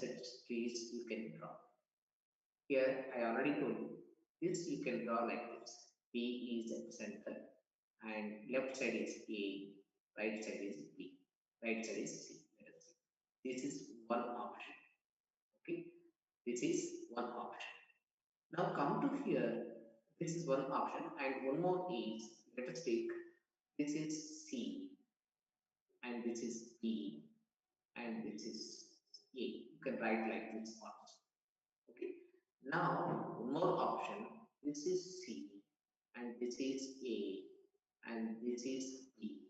search trees you can draw. Here I already told you. This you can draw like this. B is at center and left side is A, right side is B, right side is C. This is one option. Okay, this is one option. Now come to here. This is one option, and one more is, let us take, this is C, and this is B, and this is A. You can write like this also. Okay. Now one more option. This is C, and this is A, and this is B.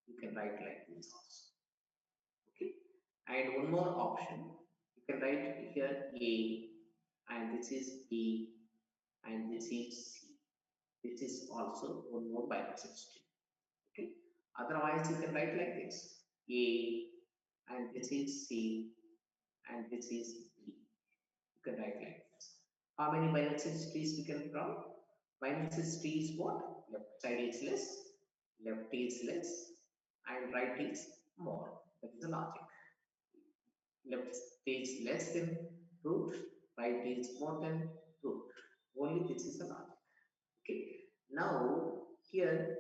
You can write like this also. Okay. And one more option. You can write here A, and this is B, and this is C. This is also one more binary search tree. Okay. Otherwise, you can write like this: A, and this is C, and this is B. You can write like this. How many binary search trees we can draw? Binary search tree is what? Left side is less, left is less, and right is more. That is the logic. Left is less than root, right is more than root. Only this is the logic. Okay. Now here,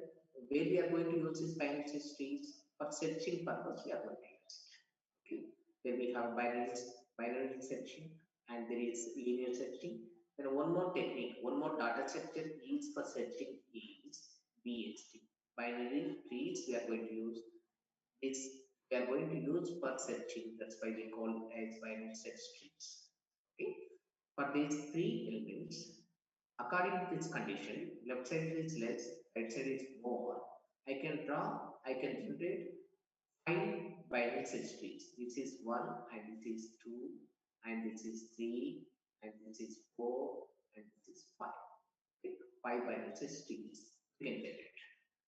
where we are going to use this binary search trees for searching purpose, we are going to use it. Okay. Then we have binary searching, and there is linear searching. Then one more technique, one more data structure used for searching is BST. Binary trees we are going to use this. We are going to use for searching. That's why we call as binary search trees. Okay. For these three elements, according to this condition, left side is less, right side is more. I can generate 5 binary search trees. This is 1, and this is 2, and this is 3, and this is 4, and this is 5. Okay. 5 binary search trees you can generate.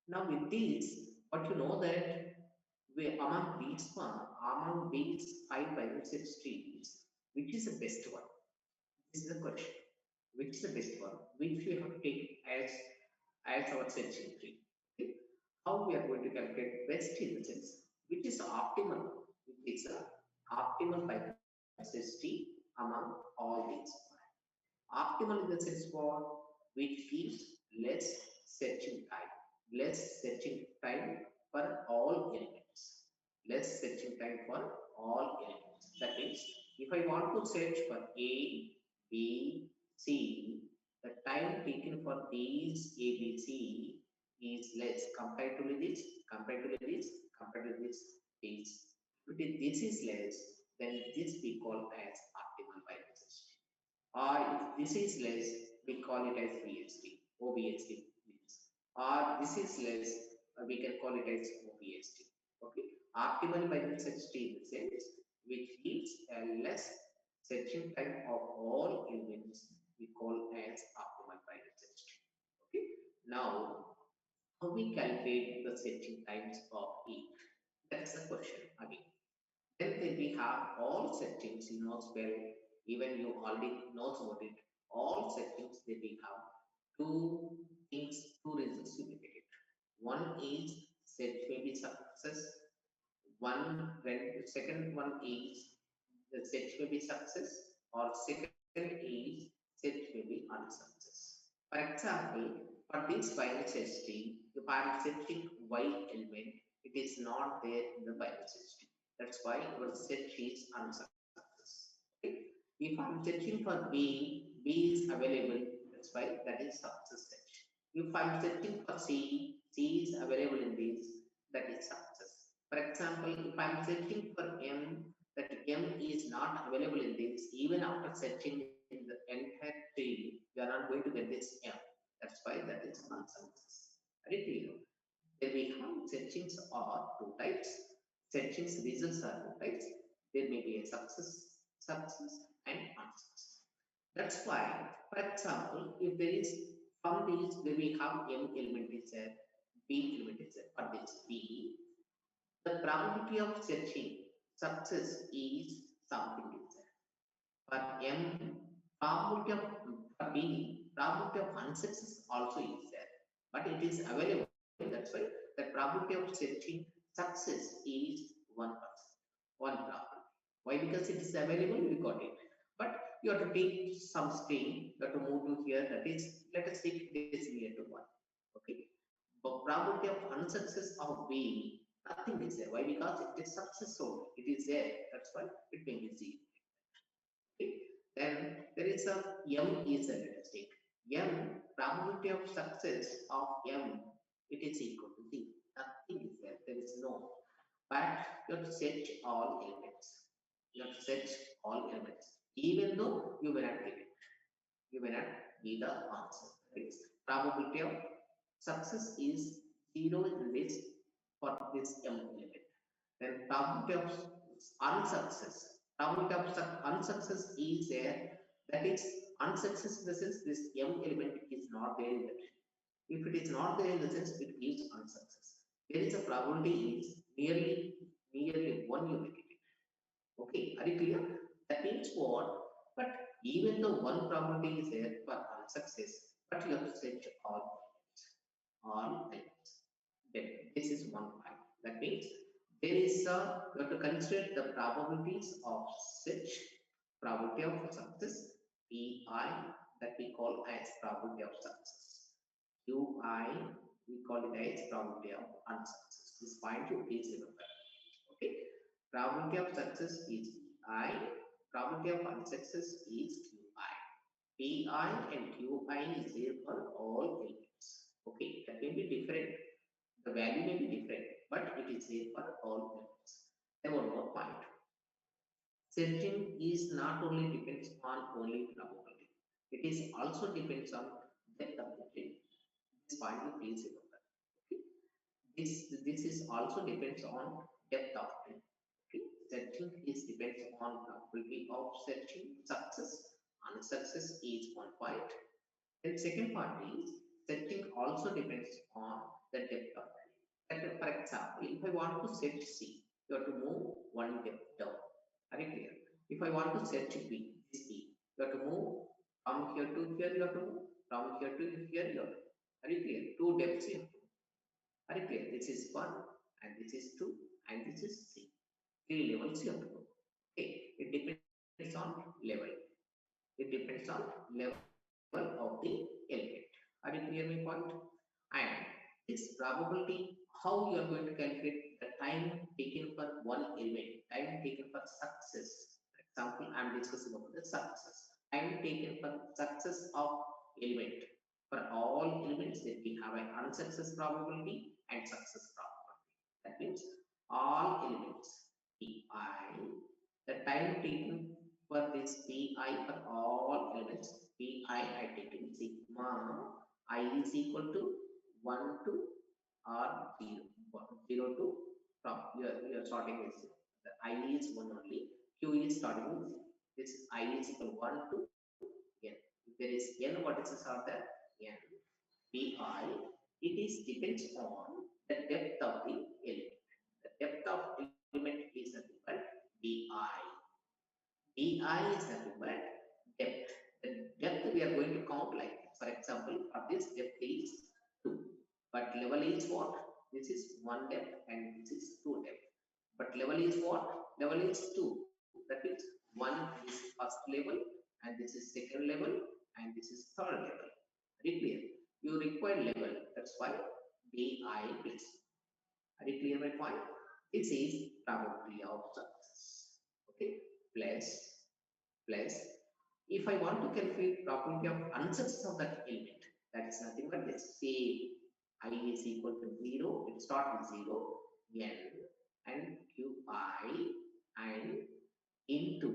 Now with these, what you know that among these 5 binary search trees, which is the best one? This is the question. Which is the best one? Which we have to take as our searching tree. Okay. How we are going to calculate best in the sense, which is optimal? Which is the optimal binary search tree among all these 5. Optimal in the sense what? Which gives less searching time. Less searching time for all elements. Less searching time for all elements. That means, if I want to search for A, B, C, the time taken for these A, B, C is less compared to this, compared to this, compared to this. If this is less, then this we call as optimal binary search tree. Or if this is less, we call it as BST, OBST. Or this is less, we can call it as OBST. Okay. Optimal binary search tree in the sense which gives a less searching time of all elements, we call as optimal binary search tree. Okay. Now, how we calculate the searching times of each? That's the question again. Then we have all settings, you know well, even you already knows about it. All settings that we have two things, two reasons to get it. One is search may be success. Second one is the search may be success, or second is search may be unsuccess. For example, for this binary search tree, if I am searching Y element, it is not there in the binary search tree. That's why our search is unsuccess. Okay. If I am searching for B, B is available. That's why that is success search. If I am searching for C, C is available in this, that is success. For example, if I am searching for M, that M is not available in this, even after searching in the entire tree, you are not going to get this M. That's why that is unsuccess. Very clear. Then we have searchings are two types. Searchings results are two types. There may be a success, and unsuccess. That's why, for example, if there is from these where we have M element is there, B element is there. For this B, the probability of searching success is something is there. For M, probability of for B, probability of unsuccess also is there, but it is available. That's why the probability of searching success is 1%. 1 probability. Why? Because it is available, we got it. But you have to take some string, you have to move to here, that is, let us take this near to 1. Okay. But probability of unsuccess of B, nothing is there. Why? Because it is success only. It is there. That's why it may be 0. Okay. Then there is a M is a, let us take. M, probability of success of M, it is equal to 0. Nothing is there. There is no. But you have to set all elements. You have to set all elements. Even though you may not get it. You may not be the answer. Right? Probability of success is 0 in this for this M element. Then probability of unsuccess. Probability of unsuccess is there. That is unsuccess in the sense this M element is not there in that. If it is not there in the sense it gives unsuccess. There is a probability is nearly 1 you make it. Okay, are you clear? That means what? But even though one probability is there for unsuccess, but you have to set all elements. Then this is one point. That means there is a, you have to consider the probabilities of such probability of success, Pi, that we call as probability of success. Qi, we call it as probability of unsuccess. This point you please remember. Okay. Probability of success is Pi, probability of unsuccess is Qi. Pi and Qi is there for all elements. Okay, that may be different. The value may be different, but it is there for all elements. Then one more point. Setting is not only depends on only probability. It is also depends on depth of the tree. This point you please remember. Okay. This is also depends on depth of tree. Okay. Setting is depends on probability of setting. Success and success is one point. Then second part is setting also depends on the depth of tree. Like for example, if I want to set C, you have to move one depth down. Are you clear? If I want to set B, this B, you have to move from here to here, you have to move from here to here, you have to. Are you clear? Two depths you have to. Are you clear? This is 1 and this is 2 and this is C. 3 levels you have to go. Okay, it depends on level. It depends on level of the element. Are you clear my point? And this probability, how you are going to calculate the time taken for one element, time taken for success. For example, I am discussing about the success. Time taken for success of element. For all elements, that we have an unsuccess probability and success probability. That means all elements, Pi, the time taken for this Pi for all elements, Pi I taken sigma I is equal to 1 to or 0, 0 to from you are starting with the I is 1 only, Q is starting with this I is equal 1 to n. If there is n, what is are there? N. Pi, it is depends on the depth of the element. The depth of element is nothing but Di. Di is nothing but depth. The depth we are going to count like, for example, for this depth is 2. But level is what? This is 1 depth and this is 2 depth. But level is what? Level is 2. That means 1 is first level and this is second level and this is third level. Very clear? You require level. That's why Di plus. Are you clear my point? This is probability of success. Okay? Plus, if I want to calculate probability of unsuccess of that element, that is nothing but the same. I is equal to 0, it starts with 0, n and Qi and into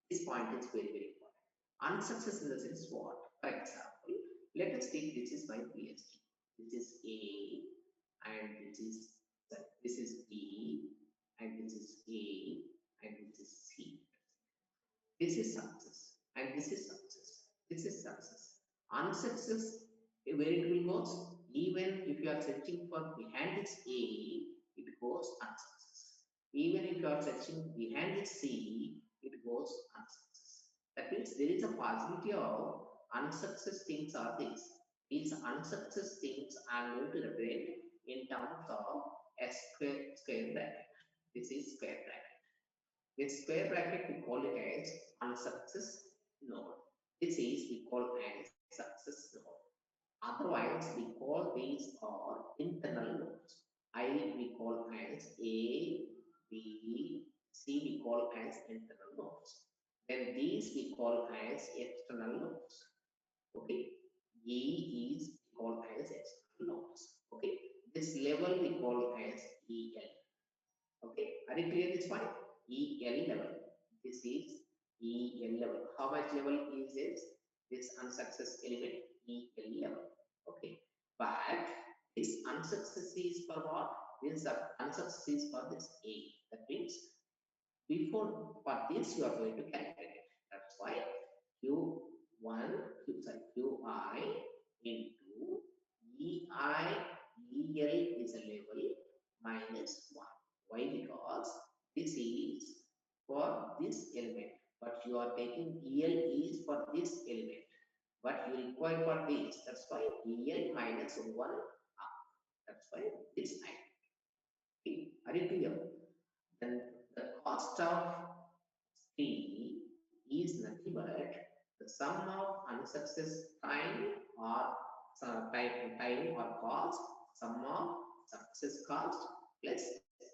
this point is very, very important. Unsuccess in the sense what? For example, let us take this is my PST. This is A and this is B and this is A and this is C. This is success and this is success. This is success. Unsuccess, where it will goes, even if you are searching for behind its A, it goes unsuccess. Even if you are searching behind its C, it goes unsuccess. That means there is a possibility of unsuccess things are these. These unsuccess things are going to represent in terms of a square bracket. This is square bracket. With square bracket, we call it as unsuccess node. This is we call as success node. Otherwise, we call these are internal nodes. I we call as A, B, C we call as internal nodes. Then these we call as external nodes. Okay. E is called as external nodes. Okay. This level we call as EL. Okay. Are you clear this one? EL level. This is EL level. How much level is this? This unsuccess element EL level. Okay. But this unsuccess is for what? This unsuccess is for this A. That means before for this you are going to calculate it. That's why Q1, Qi into EL is a level minus 1. Why? Because this is for this element, but you are taking EL is for this element, but you require for this. That's why EL minus 1 up. That's why this I. Okay. Are you clear? Then the cost of C is nothing but the sum of unsuccess time or time or cost, sum of success cost plus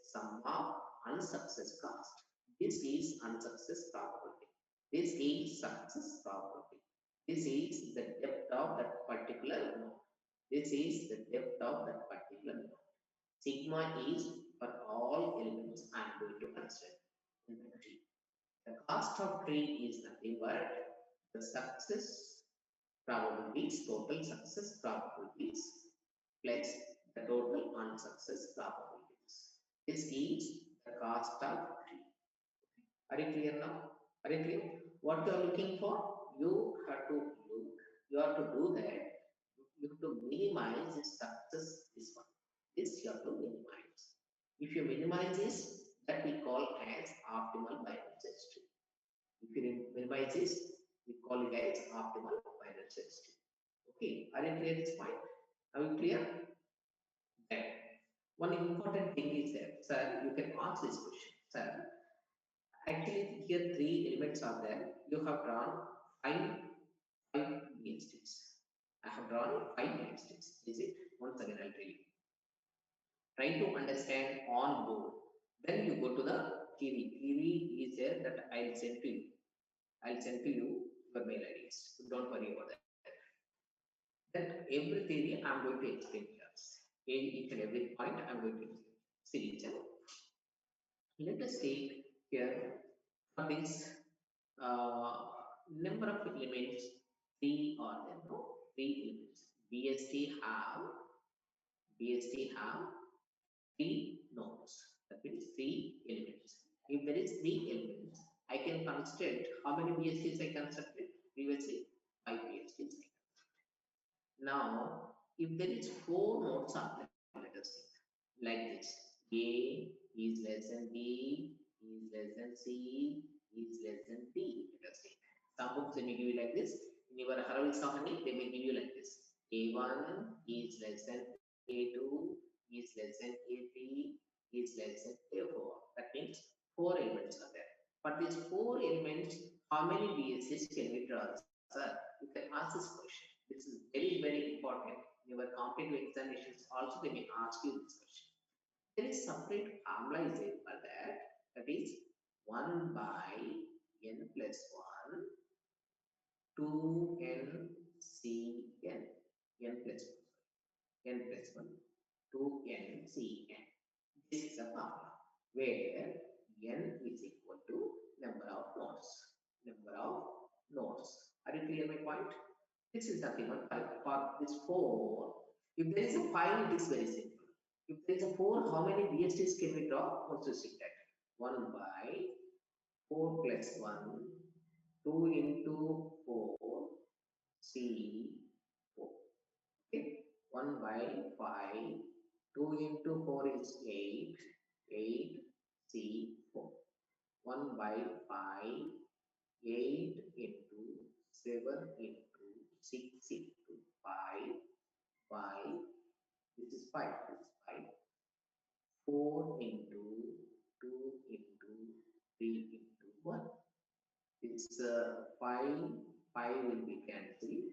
sum of unsuccess cost. This is unsuccess probability. This is success probability. This is the depth of that particular node. This is the depth of that particular node. Sigma is for all elements I am going to consider in the tree. The cost of tree is nothing but the success probabilities, total success probabilities plus the total unsuccess probabilities. This is the cost of tree. Are you clear now? Are you clear? What you are looking for? You have to look, you have to do that. You have to minimize the success, this one. This you have to minimize. If you minimize this, that we call as optimal binary search tree. If you minimize this, we call it as optimal binary search tree. Okay, are you clear this point? Are you clear? Then one important thing is that, sir, you can ask this question, sir. Actually, here three elements are there. You have drawn five BSTs. I have drawn five BSTs. Is it? Once again, I'll tell you. Try to understand on board. Then you go to the Kiwi. Kiwi is there that I'll send to you. I'll send to you your mail IDs. Don't worry about that. Then every theory I'm going to explain here. Each and every point I'm going to see. Let us take here for this number of elements. Three are there, no? Three elements. BST have three nodes. That means three elements. If there is three elements, I can construct how many BSTs I constructed previously? 5 BSTs. Now, if there is four nodes are there, let us think like this: A is less than B, is less than C, is less than D. Let us think. Some books they may give you like this. In your Harold Sahani, they may give you like this: A1 is less than A2, is less than A3, is less than A4. That means four elements are there. But these four elements, how many BSCs can we draw? Sir, you can ask this question. This is very, very important. In your competitive examinations also they may ask you this question. There is separate formula is there for that. That is 1 by n plus 1 2n Cn n plus 1 n plus 1 2n Cn. This is a formula where n is equal to number of nodes. Number of nodes. Are you clear my point? This is nothing but for this 4. If there is a 5, it is very simple. If there is a 4, how many BSTs can we draw? What's the that? 1 by 4 plus 1, 2 into 4, C4. Okay, 1 by 5, 2 into 4 is 8, 8, C4. 1 by 5, 8 into 7 into 6 into 5, 5, this is 5, this is 5, 4 into 2 into 3 into 1. It's 5, 5 will be cancelled.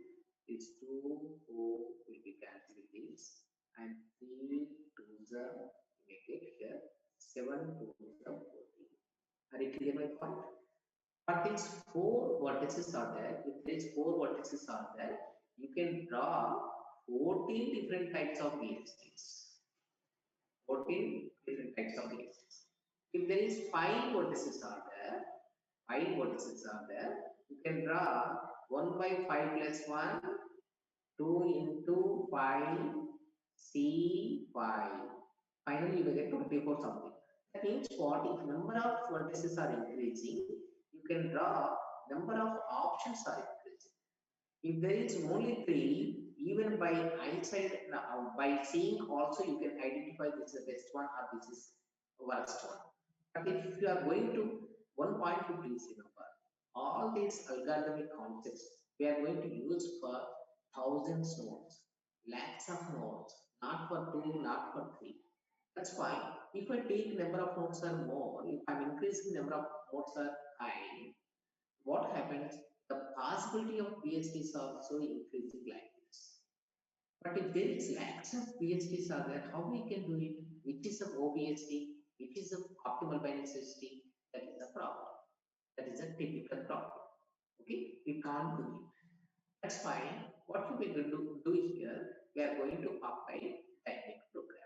This 2, 4 will be cancelled with this. And 3 to the make it here. 7 to the 14. Are you clear my point? But these 4 vertices are there. If there is 4 vertices are there, you can draw 14 different types of VSTs. 14 different types of VSTs. If there is 5 vertices are there, 5 vertices are there, you can draw 1 by 5 plus 1, 2 into 5, C5. Finally, you will get 24 something. That means what? If number of vertices are increasing, you can draw number of options are increasing. If there is only 3, even by eyesight, by seeing also you can identify this is the best one or this is worst one. But if you are going to one point to please remember, all these algorithmic concepts we are going to use for thousands nodes, lakhs of nodes, not for 2, not for 3. That's fine. If I take number of nodes are more, if I'm increasing number of nodes are high, what happens? The possibility of VSTs also increasing like this. But if there is lakhs of VSTs are there, how we can do it? Which is the OVST? Which is the optimal binary search tree? That is the problem. That is a typical problem. Okay, we can't do it. That's fine. What we will do here, we are going to apply dynamic programming.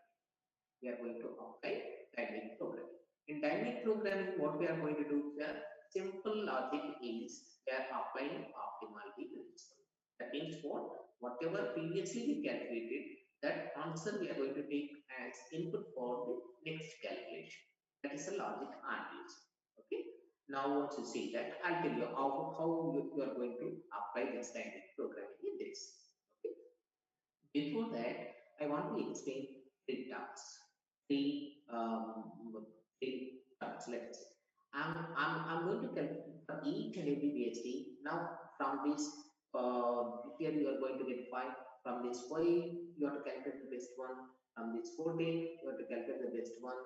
We are going to apply dynamic programming. In dynamic programming, what we are going to do here, simple logic is we are applying optimality principle. That means what? Whatever previously we calculated, that answer we are going to take as input for the next calculation. That is the logic analysis. Okay. Now once you see that, I'll tell you how you are going to apply this dynamic programming in this. Okay. Before that, I want to explain 3 tasks. 3 tasks. Let's say I'm going to calculate for each and every VST. Now from this here you are going to get 5. From this 5 you have to calculate the best one. From this 14 you have to calculate the best one.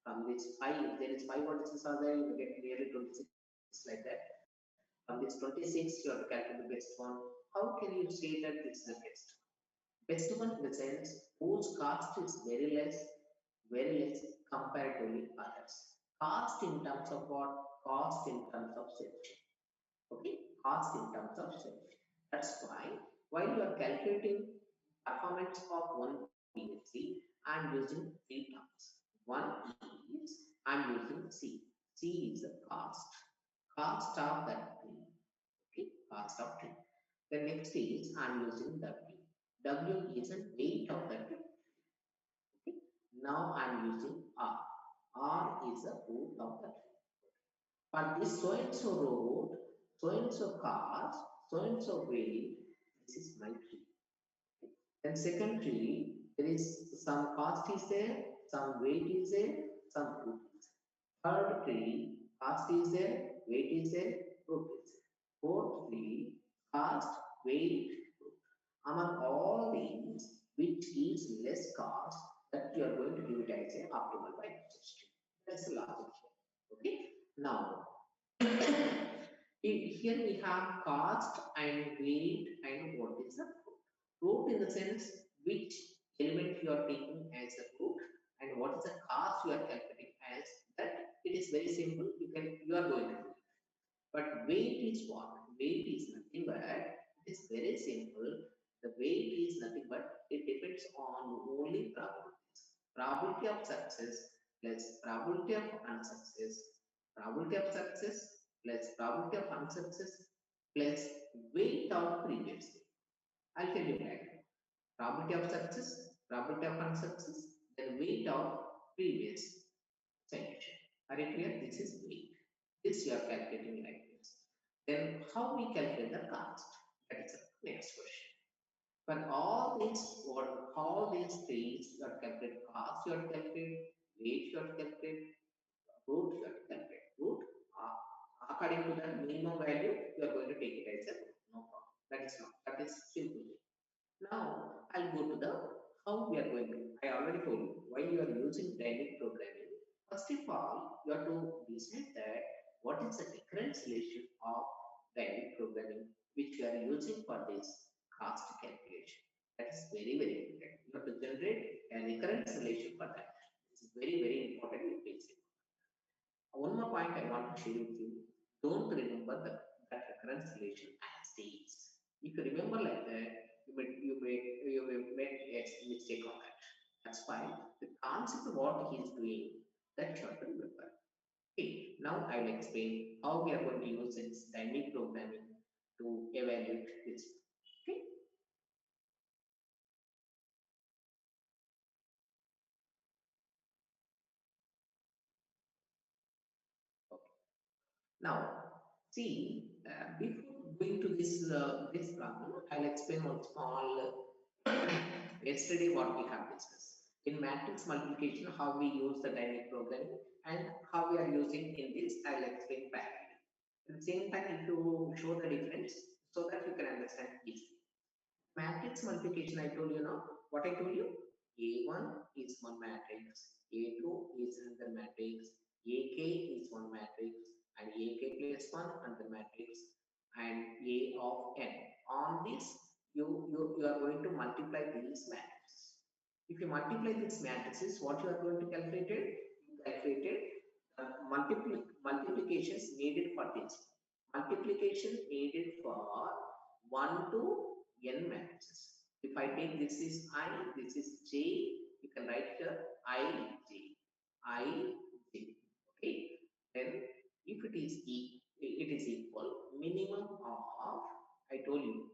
From this 5, if there is 5 vertices are there, you will get nearly 26 like that. From this 26 you have to calculate the best one. How can you say that this is the best? Best one in the sense whose cost is very less comparatively others. Cost in terms of what? Cost in terms of safety. Okay, cost in terms of safety. That's why while you are calculating performance of one PLC, I'm using 3 terms. One is I'm using C. C is the cost of that tree. Okay, cost of tree. The next is I'm using W. W is a weight of the tree. Okay. Now I'm using R. R is the root of the tree. For this so and so road, so and so cars, so and so weight, this is my tree. Okay. Then second tree, there is some cost is there, some weight is there, some root is there. Third tree, cost is there, weight is there, root is there. Fourth tree, cost, weight, root. Among all these, which is less cost, that you are going to give it as an optimal binary system. That's the logic here. Okay. Now, here we have cost and weight and what is the root. Root in the sense which element you are taking as a root and what is the cost you are calculating as that. It is very simple. You are going to do it. But weight is what? Weight is nothing but it is very simple. The weight is nothing but it depends on only probabilities. Probability of success plus probability of unsuccess. Probability of success plus probability of unsuccess plus weight of previous. I'll tell you that. Probability of success, probability of unsuccess, then weight of previous solution. Are you clear? This is weight. This you are calculating like this. Then how we calculate the cost? That is the next question. For all these things, you have to calculate cost, you have to calculate weight, you have to calculate root, you have to calculate root. According to the minimum value, you are going to take it as a no problem. That is simple. Now I'll go to the how we are going to. I already told you why you are using dynamic programming. First of all, you have to decide that what is the recurrence relation of dynamic programming which we are using for this cost calculation. That is very, very important. You have to generate a recurrence relation for that. This is very, very important in basic. One more point I want to share with you. Don't remember that recurrence relation as days. If you remember like that, you may make a mistake on that. That's why the concept of what he is doing, that you have to remember. Okay, now I will explain how we are going to use this dynamic programming to evaluate this. Okay. Now, see, before going to this problem, I'll explain one small. Yesterday, what we have discussed in matrix multiplication, how we use the dynamic programming and how we are using in this. I'll explain parallel. At the same time, if you show the difference so that you can understand easily. Matrix multiplication, I told you now. What I told you? A1 is one matrix, A2 is another matrix, AK is one matrix, and AK plus 1 another matrix, and A of n. On this, you are going to multiply these matrices. If you multiply these matrices, what you are going to calculate it? You calculated multiplications needed for this. Multiplication needed for 1 to n matrices. If I take this is I, this is j, you can write here I, j, I, j. Okay. Then if it is equal, minimum of, I told you,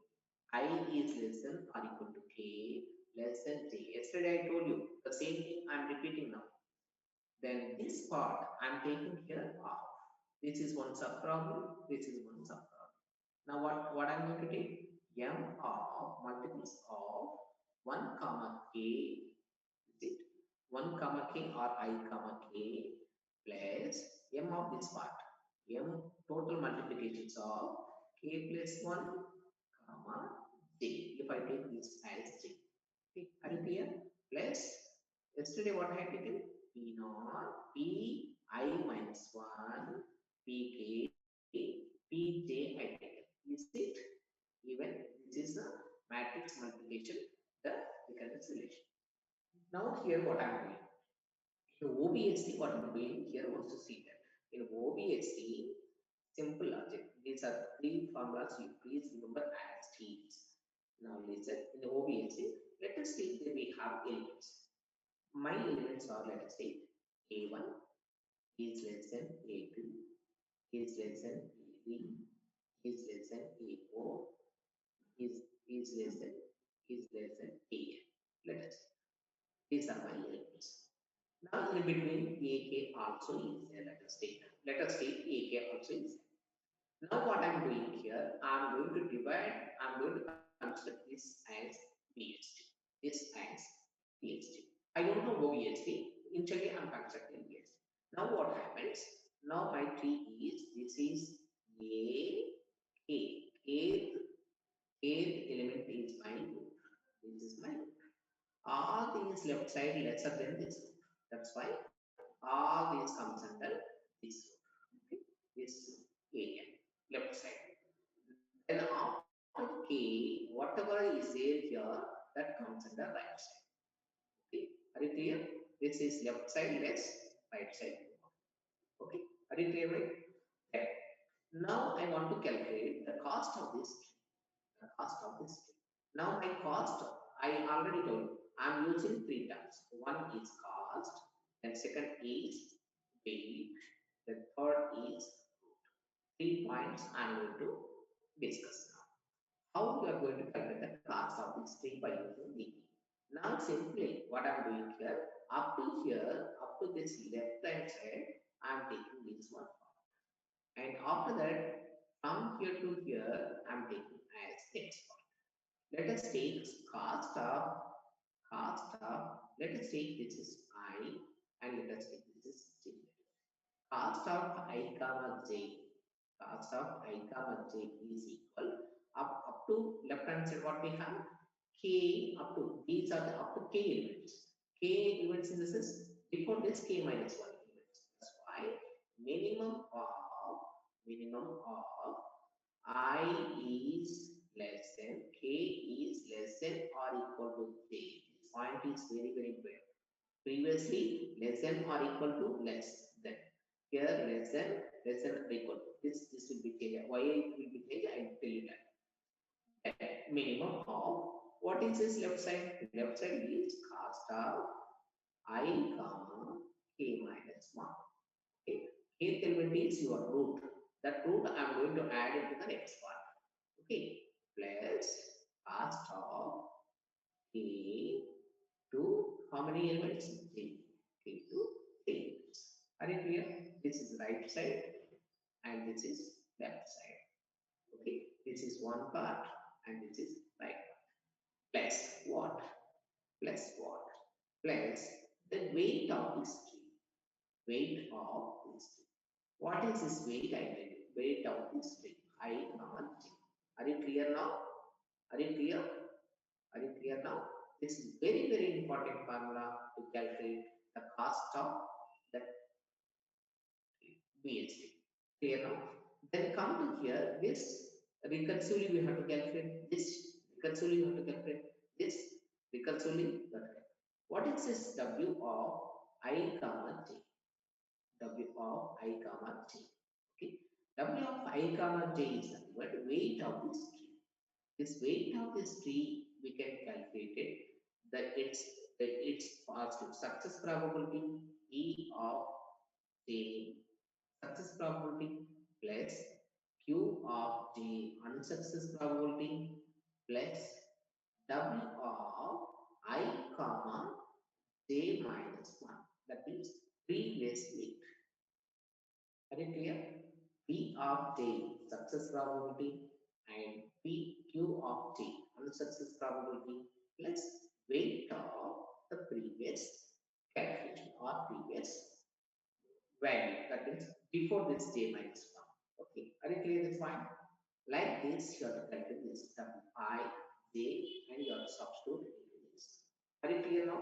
I is less than or equal to k, less than j. Yesterday I told you the same thing I am repeating now. Then this part I am taking here off. This is one sub problem, this is one sub problem. Now what I'm going to take? M of multiples of 1 comma k, is it 1 comma k or I comma k plus m of this part. M total multiplications of k plus 1 comma j. If I take this as j. Okay, are you clear? Plus yesterday what I had taken? P naught P I minus 1 P k P j I taken. Is it even? This is the matrix multiplication, the recurrence relation. Now here what I am doing. In OBSC, what I am doing here also see that. In OBSC, simple logic. These are three formulas you please remember as T's. Now listen, in the OBSC, let us take that we have elements. My elements are, let us take A1 is less than A2, is less than A3, is less than A4, is less than A. Let us. These are my elements. Now in between AK also is there. Let us take AK also is there. Now what I am doing here, I am going to divide, I am going to consider this as BST. This as BST. I don't know OBST. Initially I am constructing BST. Now what happens? Now my tree is, this is A, A. Eighth element is my root. This is my root. All these left side lesser than this root. That's why all these comes under this root. Okay? This area, left side. Then after k, whatever is there here, that comes under right side. Okay? Are you clear? This is left side less, right side more. Okay? Are you clear? Right? Okay. Now I want to calculate the cost of this tree. The cost of this tree. Now my cost, I already told you, I am using three terms. One is cost, then second is weight, then third is root. 3 points I am going to discuss now. How we are going to calculate the cost of this tree by using the. Now simply what I am doing here, up to here, up to this left hand side, I am taking this one. And after that, from here to here, I am taking as x part. Let us take cost of, let us take this is I, and let us take this is j. Cost of I comma j, cost of I comma j is equal up to left hand side what we have k up to, these are the up to k elements. K elements in this is before this k minus 1 elements. That's why minimum of minimum of I is less than k is less than or equal to j. This point is very very important. Previously less than or equal to less than. Here less than or equal to. This will be changed. Why it will be changed? I will tell you that. Minimum of what is this left side? Left side is cos of I comma k minus 1. Okay. Kth element is your root. That root I am going to add into the next part. Okay. Plus cos of k to how many elements? 3. K to 3. Are you clear? This is right side and this is left side. Okay. This is one part and this is right part. Plus what? Plus what? Plus the weight of this tree. Weight of this tree. What is this weight I mean? Weight of this tree. I not J. Are you clear now? Are you clear? Are you clear now? This is very very important formula to calculate the cost of that BHD. Clear now? Then come to here. This reconciling we have to calculate. This reconciling we have to calculate. This reconciling. What is this W of I comma J? W of I comma J. Okay. W of I comma J is nothing but weight of this tree. This weight of this tree we can calculate it. Its positive success probability E of J success probability plus Q of J unsuccess probability plus W of I comma J minus 1. That means previous weight. Are you clear? P of J success probability and PQ of J unsuccess probability plus weight of the previous calculation or previous value. That means before this J minus 1. Okay. Are you clear this point? Like this, you have to calculate this I, J, and you have to substitute into this. Are you clear now?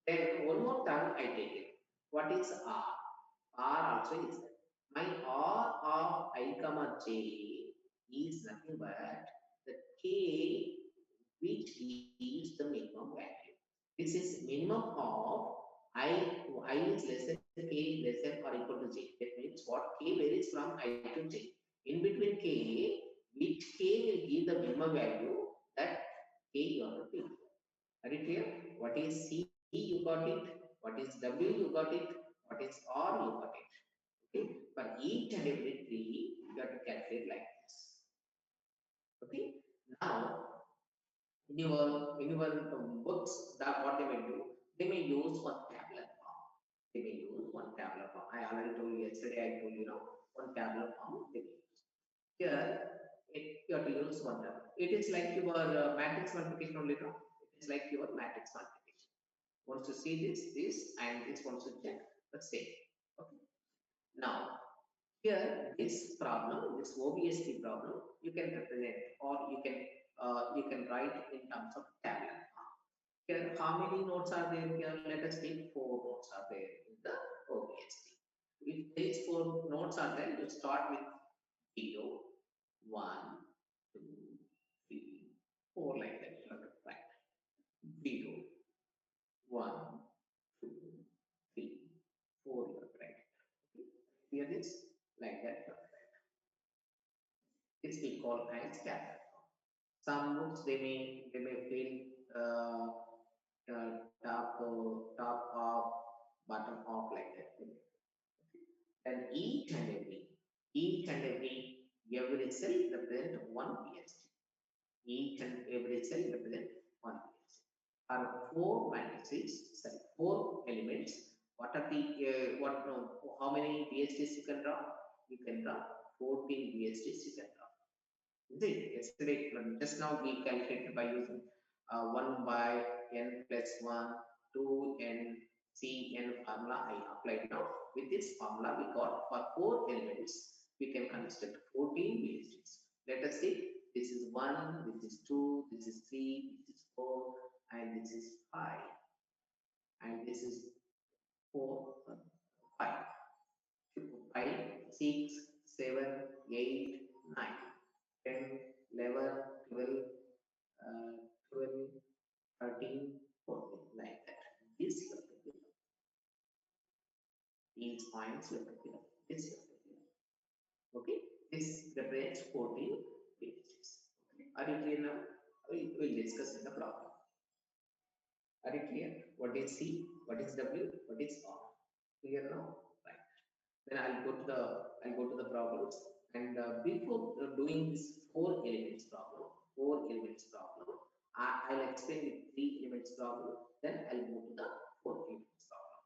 Then one more term I take it. What is R? R also is there. My R of I comma J is nothing but the K which is the minimum value. This is minimum of I is less than K less than or equal to J. That means what K varies from I to J. In between K, which K will give the minimum value, that K you have to take. Are you clear? What is C you got it? What is W you got it? What is R you got it? Okay. For each and every tree, you have to calculate like this. Okay. Now, in your books, that what they may do, they may use one tabular form. They may use one tabular form. I already told you yesterday. I told you now one tabular form they may use. Here, you have to use one tabular. It is like your matrix multiplication only. No? It is like your matrix multiplication. Once you see this, and this wants to check the same. Okay. Now, here, this problem, this OBST problem, you can represent or you can write in terms of tabular form. Here, how many nodes are there here? Let us take 4 nodes are there in the OBST. If these 4 nodes are there, you start with 0, 1, 2, 3, 4 like that. You have to write 0, 1, 2, 3, 4 you have to write. Okay. Here this like that. This we call as tabular form. Some books they may feel top off, bottom off like that. And every cell represent one PST. Each and every cell represent one PST. Are 4 matrices, sorry, 4 elements. What are the how many PSTs you can draw? You can draw 14 PSTs you can draw. Yesterday, just now we calculated by using 1 by n plus 1, 2n, cn formula I applied now. With this formula, we got for 4 elements, we can construct 14 BSDs. Let us see, this is 1, this is 2, this is 3, this is 4, and this is 5. And this is 4, 5, 6, 7, 8, 9, 10, 11, 12, 12, 13, 14, like that. This you have to fill up. These points you have to fill up. This you have to fill up. Okay, this represents 14 pages. Okay. Are you clear now? We'll discuss in the problem. Are you clear? What is C? What is W? What is R? Clear now? Right. Then I'll go to the problems. And before doing this four elements problem, I'll explain the three elements problem. Then I'll go to the four elements problem.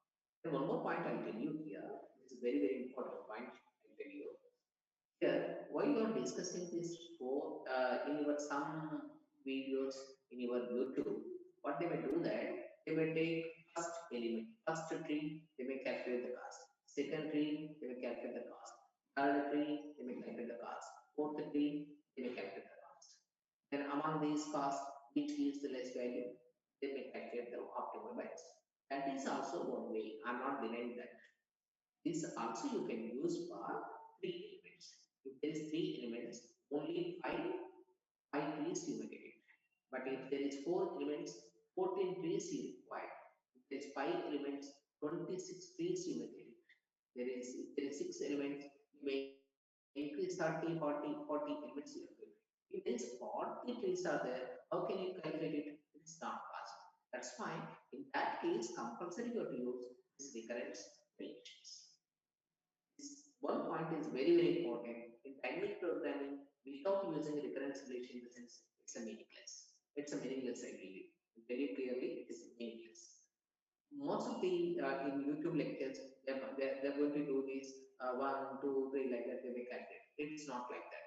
And one more point I'll tell you here. This is very important point. I'll tell you here. While you are discussing this four in your some videos in your YouTube, what they may do that they may take first element, first tree, they may calculate the cost. Second tree, they may calculate the cost. Third tree, they may calculate the cost. Fourth tree, they may calculate the cost. Then among these costs, which gives the less value, they may calculate the optimal balance. That is also one way. I'm not denying that. This also you can use for three elements. If there is three elements, only five trees you may get it. But if there is four elements, 14 trees you require. If there is five elements, 26 trees you may get it. If there is six elements, you may increase 30, 40 elements you have to get. If there is 40 trees are there, how can you calculate it? It's not possible. That's fine. In that case, compulsory you have to use this recurrence relations. This one point is very important. In dynamic programming, without using recurrence relation in the sense, it's a meaningless. It's a meaningless, I believe. Very clearly, it is meaningless. Most of the in YouTube lectures, they're going to do this 1, 2, 3 like that. They may calculate. It's not like that.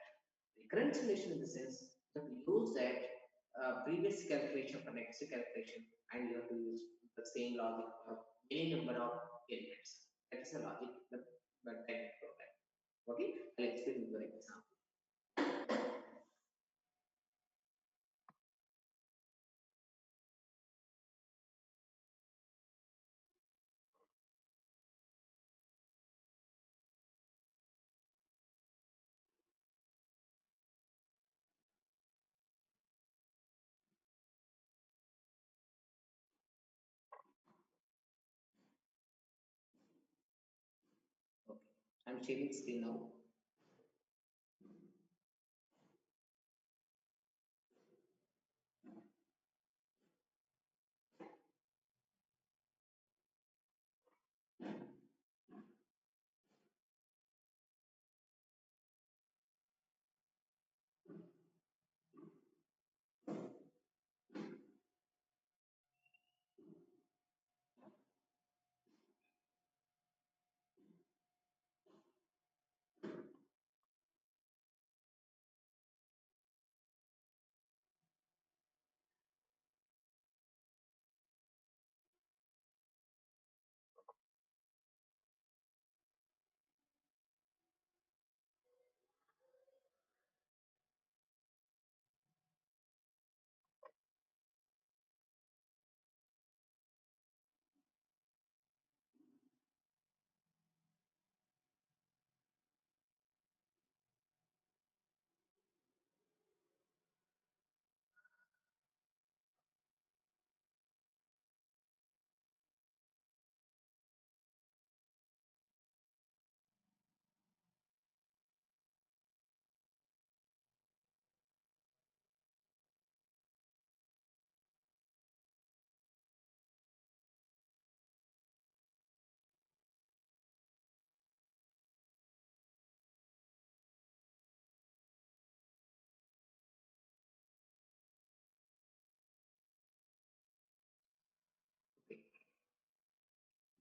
Recurrence relation in the sense you have to use that previous calculation for next calculation, and you have to use the same logic of any number of elements. That is the logic, but dynamic program. Okay, I'll explain with an example. Okay, I'm sharing screen now.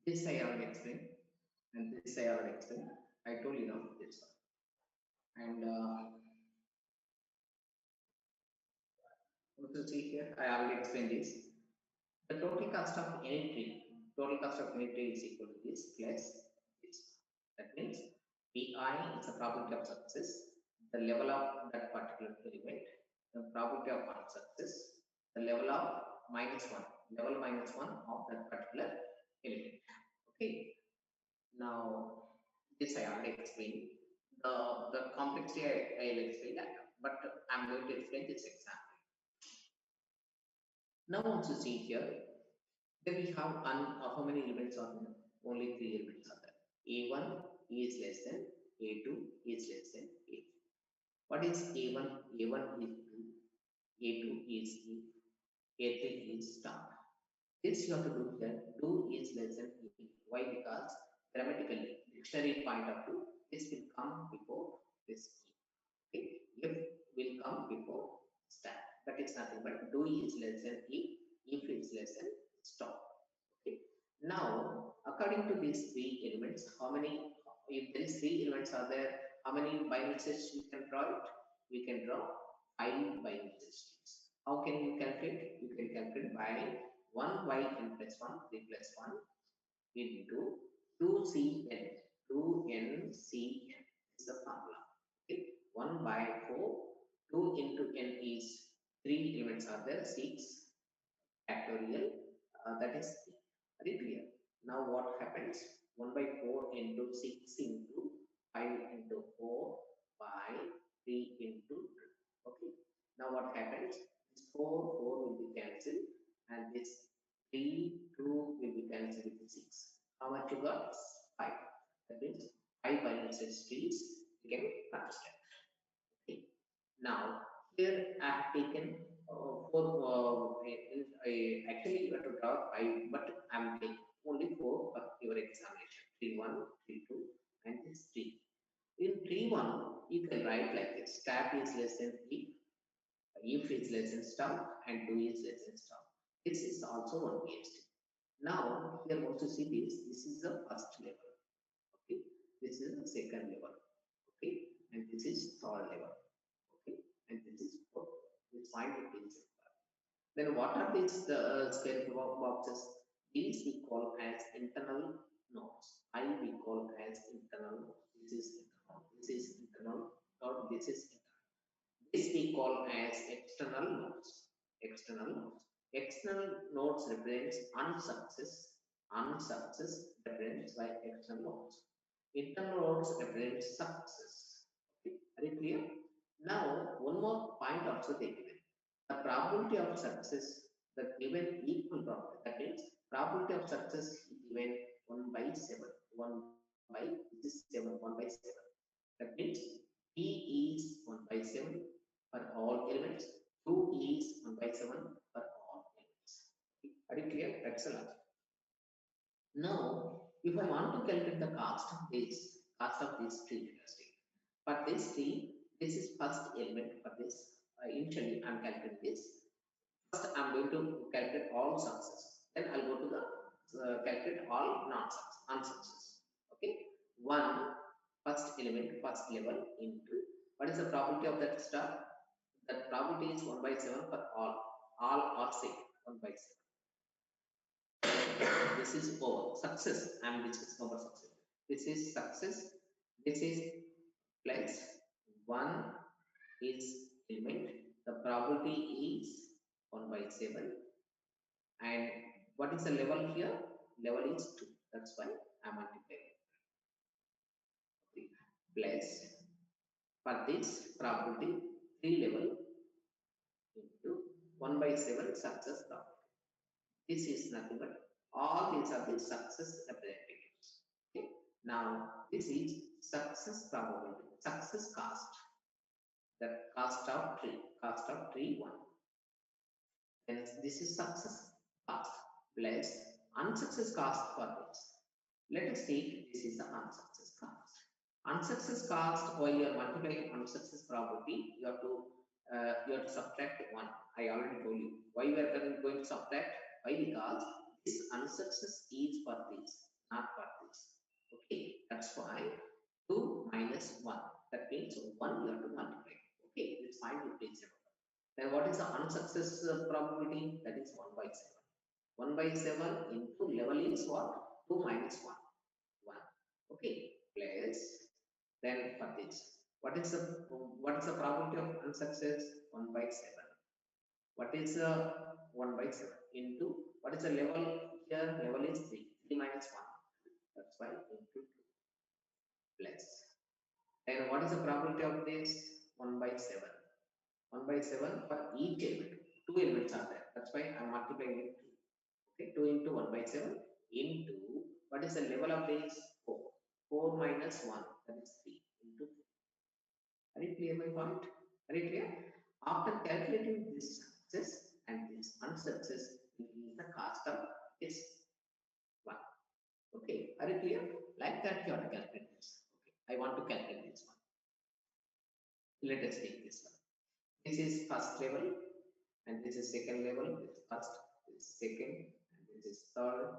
Okay. This I already explained, and this I already explained. I told you now this one. And what you see here, I already explained this. The total cost of any tree is equal to this plus this. That means Pi is the probability of success, the level of that particular element, the probability of unsuccess, the level of level minus one of that particular element. Okay. Now, this I already explained. the complexity I will explain that, but I'm going to explain this example. Now also see here, then we have how many elements are there? Only three elements are there. A1 is less than A2 is less than A2. What is A1? A1 is 2, A2 is if, A3 is star. This you have to do here. Do is less than if. Why? Because grammatically, dictionary point of view, this will come before this if. Okay? If will come before star. That is nothing but do is less than if is less than stop. Okay. Now, according to these three elements, how many? If there is three elements are there, how many binary sets we can draw it? We can draw 5 binary sets. How can you calculate? You can calculate by 1 by n plus 1, 3 plus 1 into 2cn. 2ncn is the formula. Okay. 1 by 4. 2 into n is 3 elements are there, 6 factorial, that is 3. Very clear. Now what happens? 1 by 4 into 6 into 5 into 4 by 3 into 2. Okay. Now what happens? This 4 will be cancelled and this 3 2 will be cancelled with 6. How much you got? 5. That means 5 minus 6 trees became constant. Okay. Now here I have taken actually you have to draw 5, but I am taking only 4 for your examination. 3 1, 3 2, and this 3. In 3 1, you can write like this: tab is less than if is less than stop, and 2 is less than stop. This is also one PhD. Now here also see this. This is the first level. Okay, this is the second level. Okay, and this is third level. Okay, and this is fourth. We find it in simple. Then what are these square boxes? These we call as internal nodes. I we call as internal nodes. This is internal. This is internal. Or this is internal. This we call as external nodes. External nodes. External nodes represents unsuccess. Unsuccess represents by external nodes. Internal nodes represents success. Okay, are you clear? Now, one more point also they given. The probability of success, the given equal probability. That means probability of success is given 1 by 7. 1 by this is 7. 1 by 7. That means P is 1 by 7 for all elements. Q is 1 by 7 for all elements. Okay. Are you clear? Excellent. Now, if I want to calculate the cost of this tree industry, for this tree, this is first element for this. Initially, I'm calculating this. First, I'm going to calculate all success. Then I'll go to the calculate all non-success. Okay, first element, first level into what is the probability of that star? That probability is 1 by 7 for all. All are safe 1 by 7. This is over success. I'm discussing over success. This is success. This is plus 1 is element. The probability is 1 by 7. And what is the level here? Level is 2. That's why I'm multiplying. Plus for this probability 3 level into 1 by 7 success probability. This is nothing but all these are the success representatives. Okay. Now this is success probability, success cost. The cost of tree 1. Then this is success cost plus unsuccess cost for this. Let us take this is the unsuccess cost. Unsuccess cost, while you are multiplying unsuccess probability, you have to subtract 1. I already told you why we are going to subtract. Why? Because this unsuccess is for this, not for this. Okay, that's why 2 minus 1. That means 1 you have to multiply. Okay, it's fine with this. Then what is the unsuccess probability? That is 1 by 7. 1 by 7 into level is what? 2 minus 1. 1. Okay, plus then for this. What is the probability of unsuccess? 1 by 7. What is 1 by 7 into what is the level here? Level is 3. 3 minus 1. That's why into 2 plus Then what is the probability of this? 1 by 7. 1 by 7 for each element. Two elements are there. That's why I'm multiplying it. Okay, 2 into 1 by 7 into what is the level of this? 4. 4 minus 1, that is 3 into 3. Are you clear my point? Are you clear? After calculating this success and this unsuccess, we use the cost of this one. Okay, are you clear? Like that, you have to calculate this. Okay, I want to calculate this one. Let us take this one. This is first level, and this is second level. This is first, this is second, and this is third,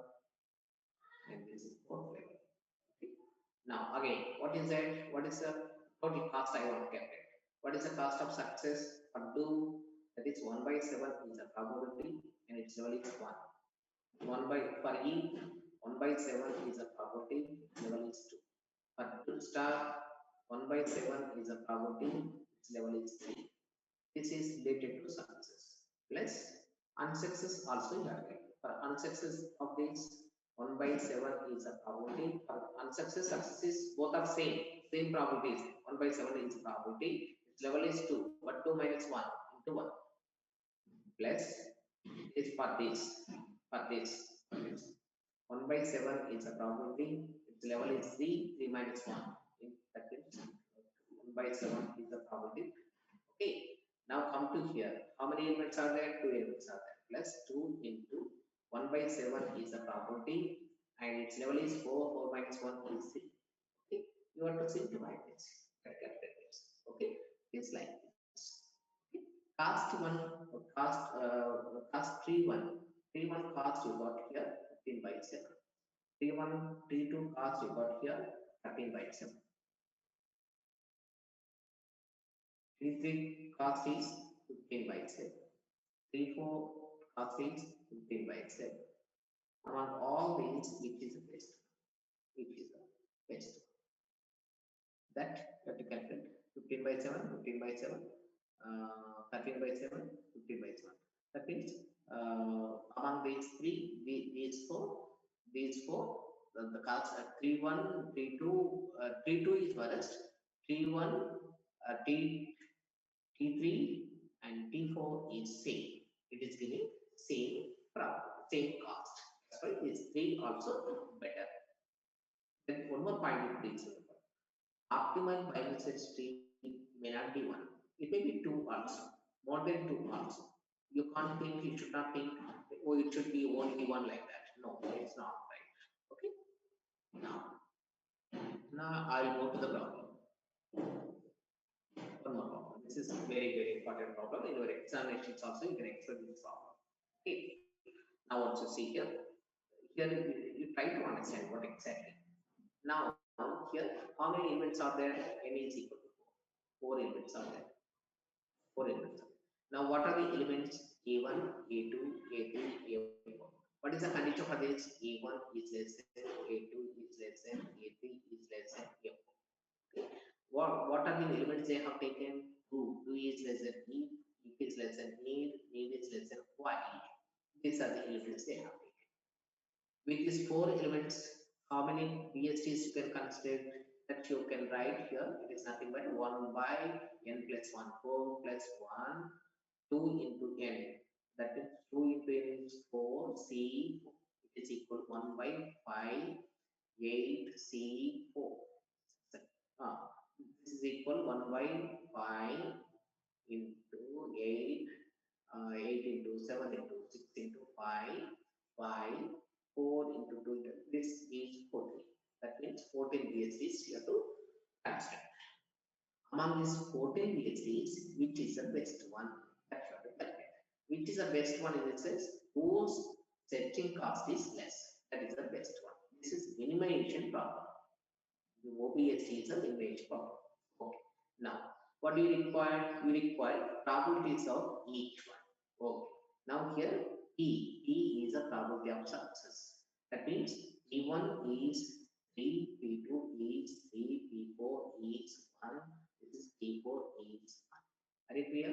and this is fourth level. Okay. Now again, what is that? What is the total cost I want to calculate? What is the cost of success for do? That is 1 by 7 is the probability, and its level is 1. 1 by for E, 1 by 7 is the probability, level is 2. For 2 star, 1 by 7 is the probability, its level is 3. This is related to success. Plus unsuccess also you have to. For unsuccess of this, 1 by 7 is a probability. For unsuccess, success is both are same probabilities. 1 by 7 is probability. Its level is 2. But 2 minus 1 into 1. Plus is for this. 1 by 7 is a probability. Its level is 3. 3 minus 1. That is 1 by 7 is a probability. Okay. Now come to here. How many elements are there? 2 elements are there. Plus 2 into 1 by 7 is the probability, and its level is 4. 4 minus 1 is 3. Okay. You have to simplify this. Calculate this. Okay. It's like this. Okay. Cast 1, cast 3 1. 3 1 cast you got here 13 by 7. 3 1, 3 2 cast you got here 13 by 7. 3 3 cast is 15 by 7. 3 4 cast is 15 by 7. Among all these, which is the best? Which is the best? That you have to calculate. 15 by 7, 15 by 7, 13 by 7, 15 by 7. That means among these three, these four, the cost 3 1, 3 2, 3 2 is first, 3 1, T3 and T4 is same. It is giving same cost. That's why these three also better. Then one more point you please remember. Optimal biodiversity may not be one. It may be two also. More than two also. You can't think, you should not think, oh, it should be only one like that. No, it's not right. Okay. Now I'll go to the problem. One more problem. This is very important problem. In your examinations also, you can explain this problem. Okay. Now also see here. Here you try to understand what exactly. Now here, how many elements are there? N is equal to 4. 4 elements are there. 4 elements. Now what are the elements? A1, A2, A3, A4. What is the condition for this? A1 is less than, A2 is less than, A3 is less than, A4. Okay. What are the elements they have taken? 2 is less than E, E is less than E is less than Y. These are the elements they have taken. With these 4 elements, how many BSTs you can consider? That you can write here. It is nothing but 1 by n plus 1, 4 plus 1, 2 into n. That is 2 into n is 4, C. It is equal to 1 by 5, 8, C, 4. This is equal 1 by 5 into 8, 8 into 7 into 6 into 5, 5, 4 into 2 into this is 14. That means 14 BSDs you have to consider. Among these 14 BSDs, which is the best one? That you have to calculate. Which is the best one in the sense whose setting cost is less? That is the best one. This is minimization problem. The OBSD is a minimization problem. Okay. Now, what do you require? You require probabilities of each one. Okay. Now here E is a probability of success. That means E1 is 3, P2 is 3, P4 is 1. This is P4 is 1. Are you clear?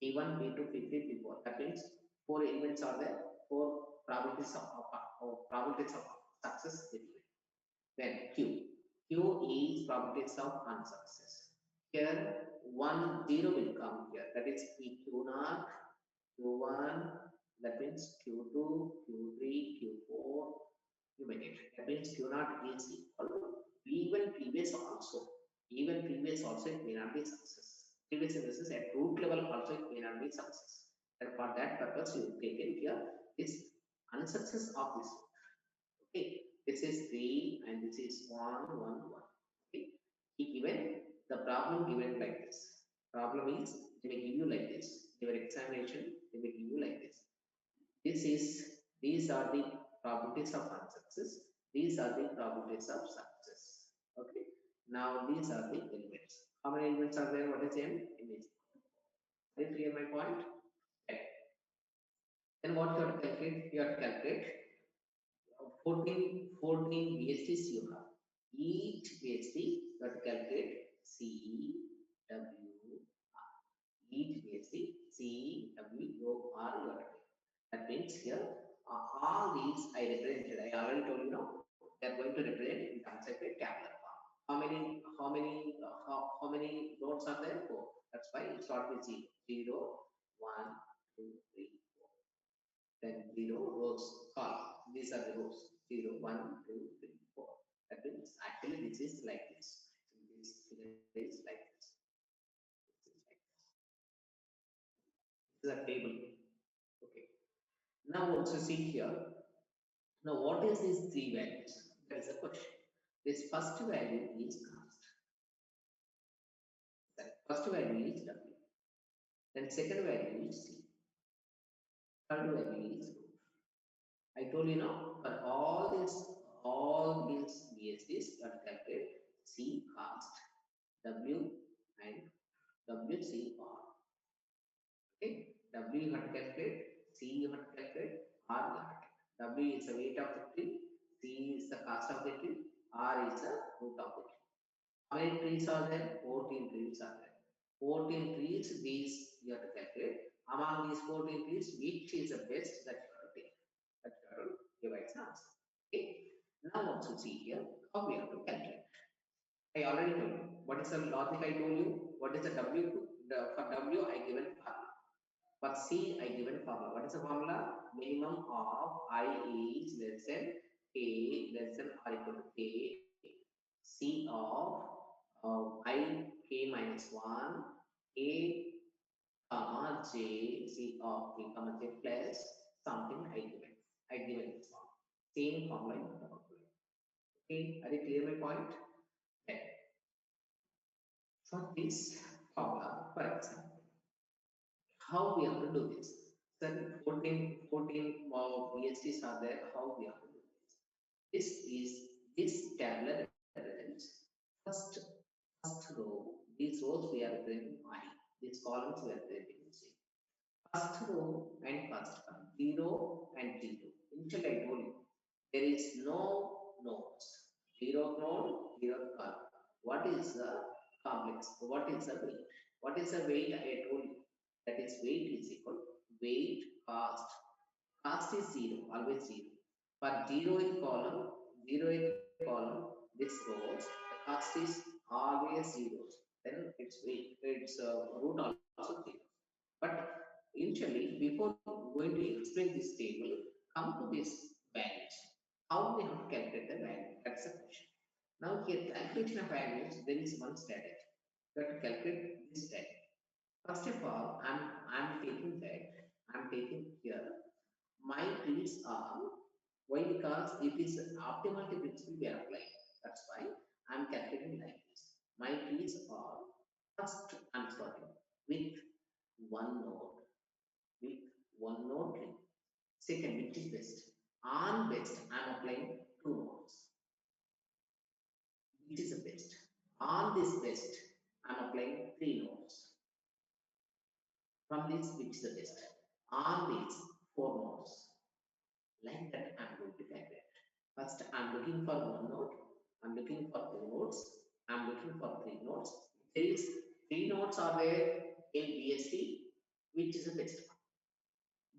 P1, P2, P3, P4. That means 4 elements are there. 4 probabilities of success. Then Q. Q is probabilities of unsuccess. Here, 1, 0 will come here. That is Q0, Q1, that means Q2, Q3, Q4, you may get. That means Q0 is equal to even previous also. Even previous also it may not be success. Previous analysis at root level also it may not be success. And for that purpose, you take it here this unsuccess of this. Okay, this is 3 and this is 1, 1, 1. Okay, he given the problem given like this. Problem is they may give you like this. Your examination they may give you like this. These are the probabilities of unsuccess. These are the probabilities of success. Okay. Now these are the elements. How many elements are there? What is m? M is. Are you clear my point? Okay. Then what you have to calculate? You have to calculate 14 VSTs you have. Each VST you have to calculate C, W, R. Each VST C, W, O, R you have to. That means here all these I represented. I already told you now they are going to represent in terms of a tabular form. How many nodes are there? 4. That's why you start with 0, 0, 1, 2, 3, 4. Then 0 rows column. These are the rows 0, 1, 2, 3, 4. That means actually this is like this. This is like this. This is like this. This is a table. Okay. Now also see here. Now what is these 3 values? That is a question. This first value is const. That first value is W. Then second value is C. Third value is root. I told you now for all these VSTs you have to calculate C const, W and WCR. Okay, W you have to calculate, C you have to calculate, R you have to calculate. W is the weight of the tree, C is the cost of the tree, R is the root of the tree. How many trees are there? 14 trees are there. 14 trees, these you have to calculate. Among these 14 trees, which is the best that you have to take? That you have to give as an answer. Okay. Now also see here how we have to calculate. I already told you. What is the logic I told you? What is the W? For W I given formula. For C I given formula. What is the formula? Minimum of I is less than K less than or equal to K. C of I K minus 1 A comma J C of K comma J plus something I given. I given this one. Same formula in the calculate. Okay, are you clear my point? Okay. For this formula, for example, how we have to do this? Then 14 VSTs are there. How we have to do this? This tabular represents first row. These rows we are representing I. These columns we are representing C. First row and first column, 0 and 0. Initially I told you there is no nodes. 0 node, 0 column. What is the complex? What is the weight? What is the weight? I told you that is weight is equal weight cost. Cost is 0, always 0. For 0th column, 0th column, this rows, the cost is always 0. Then its weight, its root also 0. But initially, before going to explain this table, come to this values. How we have to calculate the value? That's the question. Now here, calculation of values, there is one strategy. You have to calculate this strategy. First of all, I'm taking here my trees are why because it is optimality principle we are applying. That's why I'm calculating like this. My trees are first I'm starting with one node tree. Second, which is best. On best, I'm applying 2 nodes. Which is the best. On this best, I'm applying 3 nodes. From this, which is the best. On these 4 nodes. Like that, I'm going to calculate. First, I'm looking for 1 node. I'm looking for 2 nodes. I'm looking for 3 nodes. There is 3 nodes are there in VST, which is the best one.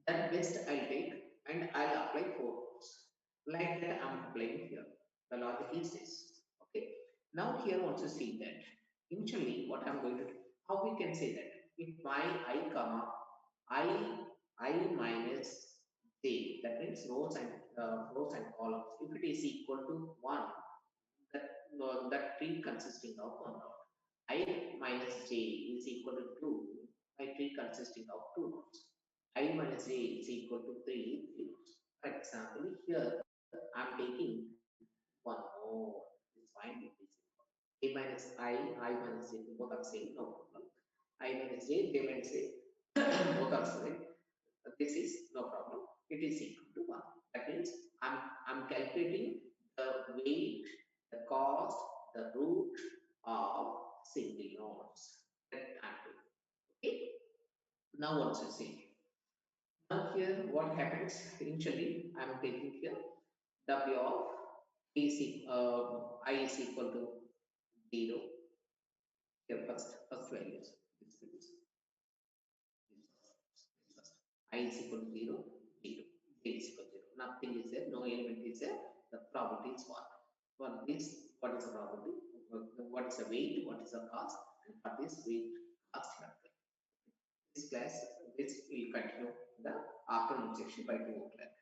That best I'll take and I'll apply 4 nodes. Like that, I'm applying here. The logic is this. Okay. Now here also see that initially what I'm going to do, how we can say that if my I comma I minus j, that means rows and columns, if it is equal to 1, that that tree consisting of 1 node. I minus j is equal to 2, my tree consisting of 2 nodes. I minus j is equal to 3 nodes. For example, here I'm taking 1 node. It's fine with this. A minus I minus j, both are same, no problem. I minus j, j minus j, both are same. This is no problem. It is equal to 1. That means I'm calculating the weight, the cost, the root of single nodes. That I'm doing. Okay. Now what you see? Now here what happens? Initially I'm taking here W of I is equal to 0. Here first values. This first. I is equal to 0, 0. J is equal to 0. Nothing is there, no element is there. The probability is 1. What is the probability? What is the weight? What is the cost? And what is weight cost factor? This class, this will continue the afternoon section by 2 o'clock.